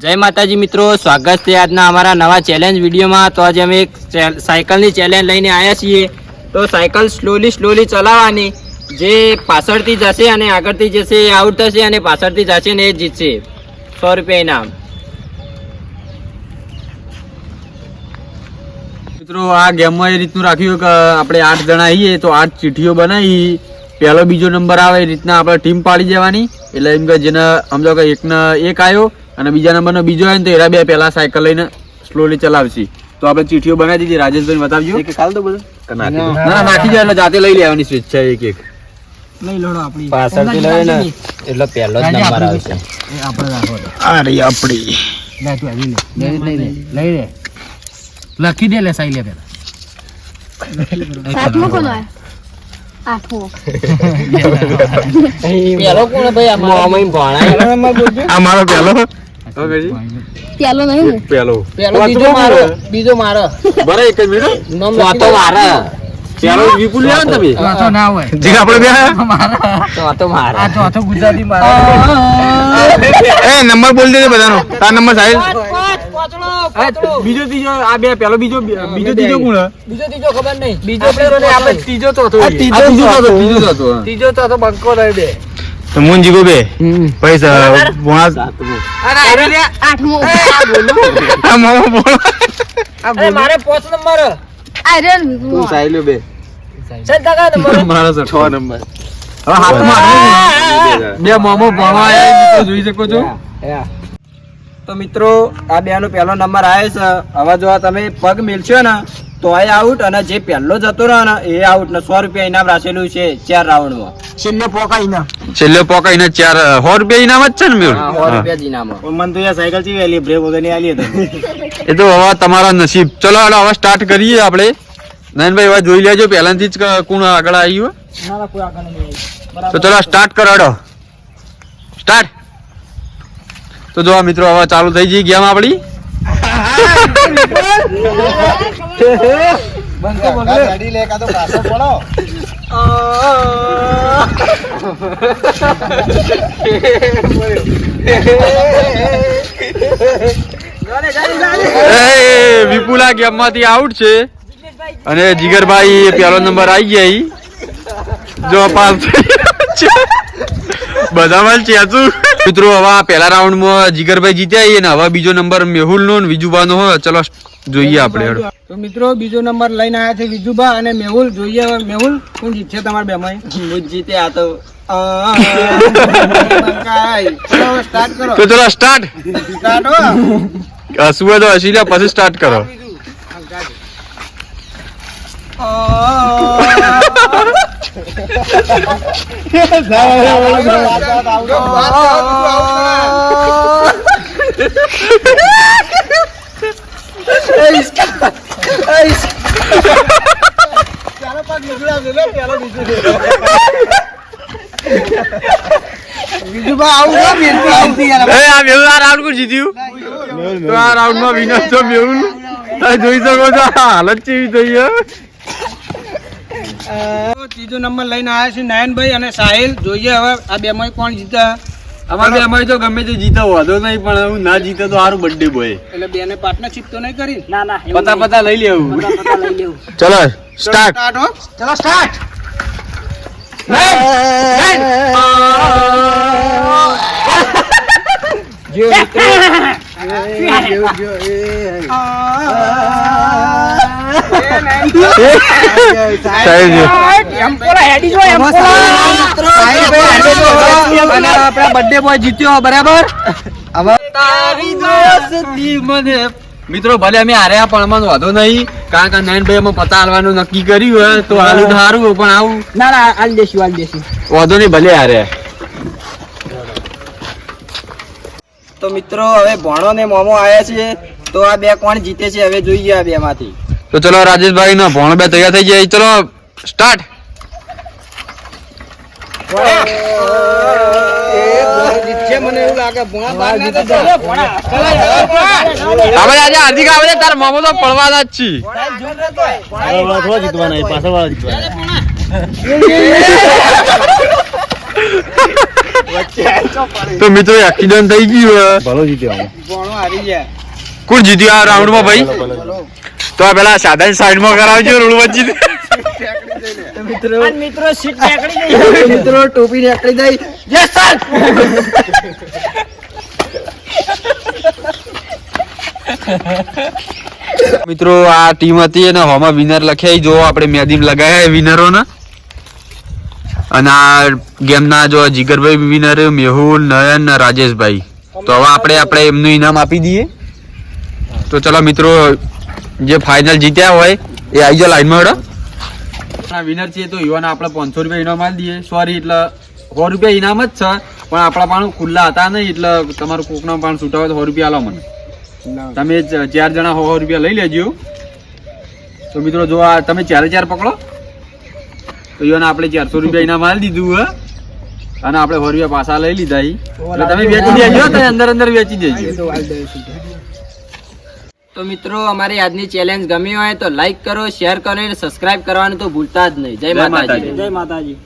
જય માતાજી મિત્રો, સ્વાગત છે આજના અમારા નવા ચેલેન્જ વિડીયોમાં। તો આજે અમે એક સાયકલની ચેલેન્જ લઈને આવ્યા છીએ। તો સાયકલ સ્લોલી ચલાવવાની, જે પાછળથી જશે અને આગળથી જશે એ આઉટ થશે, અને પાછળથી જશે ને એ જીતશે। 100 રૂપિયા ઇનામ। મિત્રો આ ગેમમાં એ રીતનું રાખ્યું કે આપણે 8 જણા આવીએ તો 8 ચીઠીઓ બનાવી, પહેલો બીજો નંબર આવે એ રીતના આપણે ટીમ પાડી દેવાની। એટલે એમ કે જેને સમજો કે એકને એક આવ્યો અને બીજા નંબરનો બીજો આવે ને તો એરા બે પહેલા સાયકલ લઈને સ્લોલી ચલાવશે। તો આપણે ચીઠીઓ બનાવી દીધી, રાજેશભાઈ બતાવજો। એક ખાલ તો બધું ના નાખી જાય એટલે જાતે લઈ લેવાની સ્વેચ્છા એક એક લઈ લો આપણી પાછળથી લઈ ને એટલે પહેલો જ નંબર આવશે। એ આપણે રાખો અરે આપણી લે તું આવી લઈ લે લખી દે, લે સાઈ લે પેલા સાતમો કોનો આયો? આઠમો। પેલો કોણ ભાઈ? મોમાઈ ભણાય આ મારો પહેલો ઓકેજી પેલો નહીં ને? પહેલો બીજો મારો બરાબર એક જ મિનિટ તો મારો પહેલો વિપુલ લે ને તમે તો ના હોય જે આપણે બે તો મારો આ તો ગુજરાતી મારો। એ નંબર બોલ દેજે બધાનો, તાર નંબર સાહેબ બીજો ત્રીજો આ બે પહેલો બીજો ત્રીજો કોણ? બીજો ત્રીજો ખબર નહીં, બીજો આપણે ત્રીજો ચોથો ત્રીજો ચોથો બંકો રહે બે તો મુન જીગો બે પૈસા બોણા આઠમો। આ મામા બોલ અરે મારે 5 નંબર આયરન તું સાઈલો બે ચલ કાકા નંબર મારો 6 નંબર। હવે હાથમાં બે મામો ભણવા આયા જોઈ શકો છો। તો મિત્રો આ બેનો પહેલો નંબર આવે છે। હવે જો તમે પગ મિલશો ને તો એ આઉટ, અને જે પહેલો જતો રહ્યો ને એ આઉટ ને 100 રૂપિયા ઇનામ રાખેલું છે 4 રાઉન્ડમાં। છેલ્લે પોકાઈને 100 રૂપિયા ઇનામ જ છે ને મેં 100 રૂપિયા જ ઇનામ। મન તો સાયકલ ચીવી આલી બ્રેક વગરની આલી હતી એ તો હવે તમારા નસીબ। ચલો હાલો હવે સ્ટાર્ટ કરીએ આપણે। નયનભાઈ હવે જોઈ લેજો પહેલાથી જ કોણ આગળ આવ્યું। તો ચલો સ્ટાર્ટ કરો, હાલો સ્ટાર્ટ। તો જો મિત્રો હવે ચાલુ થઈ ગઈ ગેમ આપણી। ગાડી લે કા તો પાછો પડો। વિપુલા ગેમ માંથી આઉટ છે અને જીગરભાઈ પહેલો નંબર આવી ગયા। જો પાસ બધામાં ચેચું મિત્રો। હવે પહેલા રાઉન્ડમાં જીગરભાઈ જીત્યા અને હવે બીજો નંબર મેહુલ નો ને વિજુભા નો હોય। ચલો જોઈએ આપણે। તો મિત્રો બીજો નંબર લઈને આવ્યા છે વિજુભા અને મેહુલ। જોઈએ હવે મેહુલ કોણ જીતશે તમારા બેમાં? હું જીતે આ તો સ્ટાર્ટ કરો। તો ચલો સ્ટાર્ટ સ્ટાર્ટ હો હસવું તો હસી લે પછી સ્ટાર્ટ કરો। જોઈ શકો છો હાલત કેવી થઈ। ત્રીજો નંબર લઈને આવ્યા છે નયનભાઈ અને સાહિલ। જોઈએ હવે આ બેમાં કોણ જીતે? અમારે અમારી તો ગમે તે જીતો વાંધો નહીં, પણ હું ના જીતે તો સારું બર્થડે બોય। એટલે બેને પાર્ટનરશિપ તો નહીં કરી? ના પતા લઈ લેવું। લઈ લેવું। ચલો સ્ટાર્ટ। ચલો સ્ટાર્ટ। બર્થડે બોય જીત્યો બરાબર। મિત્રો ભલે અમે હાર્યા પણ અમને વાંધો નહીં, કારણ કે નયનભાઈ અમે પતા હાલવાનું નક્કી કર્યું હોય તો હાલું સારું, પણ આવું ના હાલ દેશું વાંધો નહીં, ભલે હાર્યા। તો મિત્રો હવે ભણો ને મોમો આવ્યા છે, તો આ બે કોણ જીતે છે હવે જોઈએ આ બે માંથી। તો ચલો રાજેશભાઈ નો ભણો બે તૈયાર થઈ જાય। ચલો સ્ટાર્ટ। મને એવું લાગે આજે હાર્દિક આવે તાર મોમો તો પડવાના જ છીએ। તો મિત્રો એક્સિડન્ટ થઈ ગયું ભલો જીત્યો કોણ જીત્યું આ રાઉન્ડમાં ભાઈ તો આ પેલા સાદા સાઈડમાં કરાવજો રોડ વચ્ચે મિત્રો સીટ નીકળી ગઈ મિત્રો ટોપી નીકળી ગઈ યસ સર મિત્રો આ ટીમ હતી અને હોમાં વિનર લખ્યા જો આપણે મેદીમ લગાયા વિનરોને અને આ ગેમના જો જીગરભાઈ વિનર મેહુલ નયન ને રાજેશભાઈ તો હવે આપણે એમનું ઇનામ આપી દઈએ તો ચલો મિત્રો જે ફાઇનલ જીત્યા હોય એ આવી જાઓ લાઈનમાં હેડો વિનર છે તો યુવાને આપણે 500 રૂપિયા ઇનામ આપી દઈએ સોરી એટલે 100 રૂપિયા ઇનામ જ છે પણ આપણા પણ ખુલ્લા હતા નહીં એટલે તમારું કોકના પણ છૂટા હોય તો 100 રૂપિયા આલો મને તમે 4 જણા 100 રૂપિયા લઈ લેજો તો મિત્રો જો આ તમે 4 પકડો તો યુવાને આપણે 400 રૂપિયા ઇનામ આપી દીધું હે અને આપણે 100 રૂપિયા પાછા લઈ લીધા એટલે તમે વેચી દેજો તો અંદર વેચી દેજો તો મિત્રો અમારી આજની ચેલેન્જ ગમી હોય તો લાઈક કરો શેર કરો અને સબસ્ક્રાઇબ કરવાનું તો ભૂલતા જ નહીં જય માતાજી જય માતાજી.